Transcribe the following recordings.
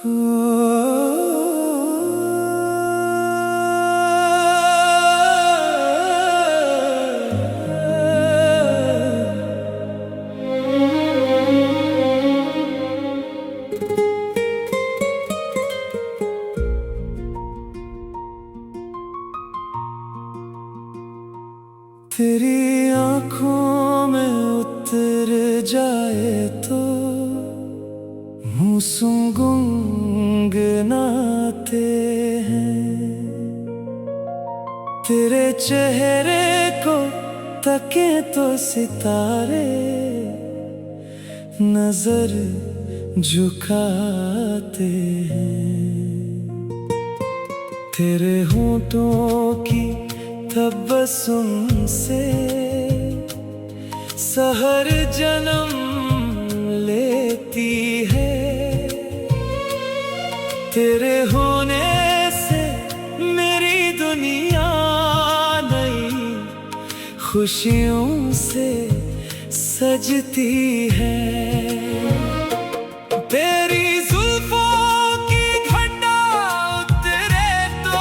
तेरी आंखों में उतर जाए तो मौसम गुनगुनाते हैं। तेरे चेहरे को तके तो सितारे नजर झुकाते हैं। तेरे होठों की तबस्सुम से सहर जन्म लेती है। तेरे होने से मेरी दुनिया नई खुशियों से सजती है। तेरी जुल्फों की घटा उतरे तो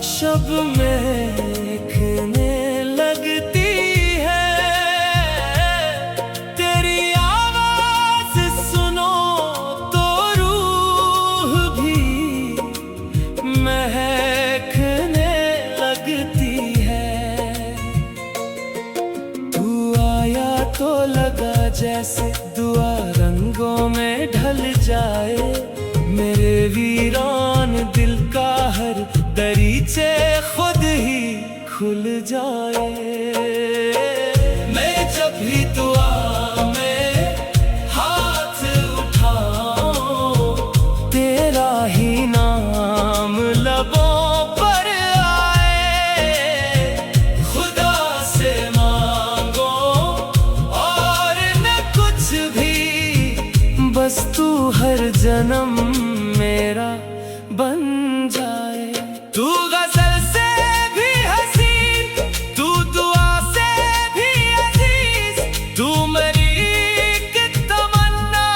शब महकने लगती है। तेरी आवाज सुनो तो रूह भी महकने लगती है। तू आया तो लगा जैसे दुआ रंगों में ढल जाए। मेरे वीरान दिल का हर दरीचे खुद ही खुल जाए। मैं जब भी दुआ में हाथ उठाऊं तेरा ही नाम लबों पर आए। खुदा से मांगो और न कुछ भी, बस तू हर जन्म मेरा बन जाए। तू गजल से भी हसीन, तू दुआ से भी अजीज, तू मेरी एक तमन्ना,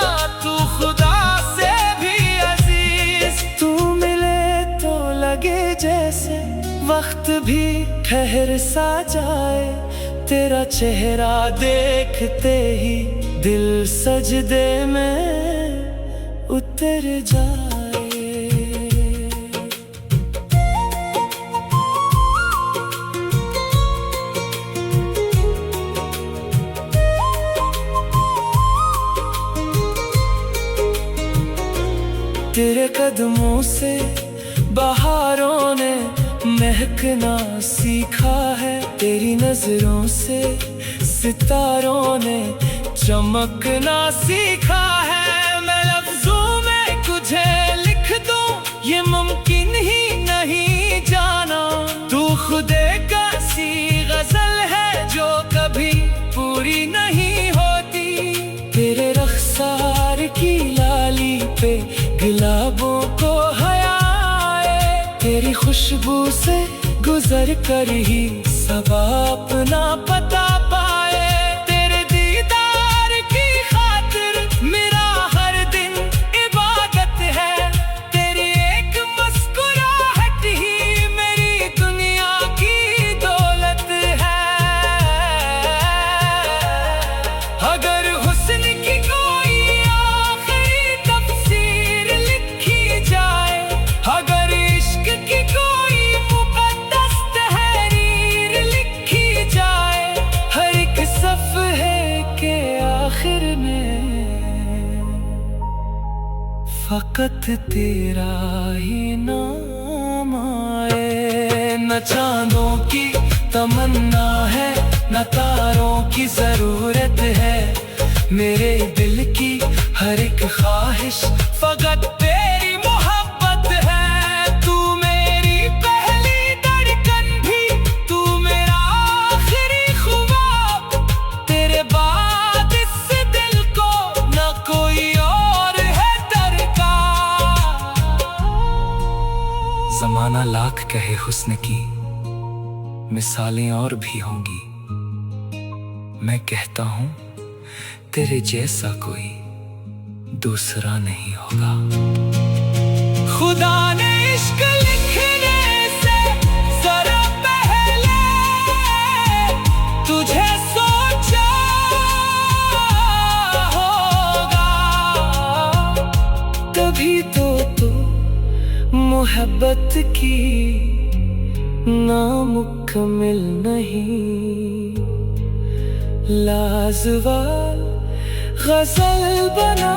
तू खुदा से भी अजीज। तू मिले तो लगे जैसे वक्त भी ठहर सा जाए। तेरा चेहरा देखते ही दिल सजदे में उतर जाए। तेरे कदमों से बहारों ने महकना सीखा है। तेरी नजरों से सितारों ने चमकना सीखा है। मैं लफ्जों में तुझे लिख दूं ये मुमकिन ही नहीं जाना। तू खुदे का सी गजल है जो कभी पूरी नहीं होती। तेरे रख्सार की लाली पे गुलाबों को हया आए। तेरी खुशबू से गुजर कर ही सब अपना पता पाए। तेरे दीदार की खातिर मेरा हर दिन इबादत है। तेरी एक मुस्कुराहट ही मेरी दुनिया की दौलत है। अगर हुस्न की कोई आखिरी तफसीर लिखी जाए, अगर इश्क की कोई मुक़द्दस तहरीर लिखी जाए, हर एक सफ़हे के आखिर में फ़कत तेरा ही नाम आए। न चांदों की तमन्ना है न तारों की जरूरत है। मेरे दिल की हर एक ख्वाहिश फ़कत तेरी मोहब्बत है। तू मेरी पहली धड़कन भी, तू मेरा आखिरी ख्वाब। तेरे बाद इस दिल को न कोई और है दरकार। ज़माना लाख कहे हुस्न की मिसालें और भी होंगी। मैं कहता हूँ तेरे जैसा कोई दूसरा नहीं होगा। खुदा ने इश्क लिखने से जरा पहले तुझे सोचा होगा, तभी तो तू मोहब्बत की नामुकम्मल नहीं, लाजवाब गजल बना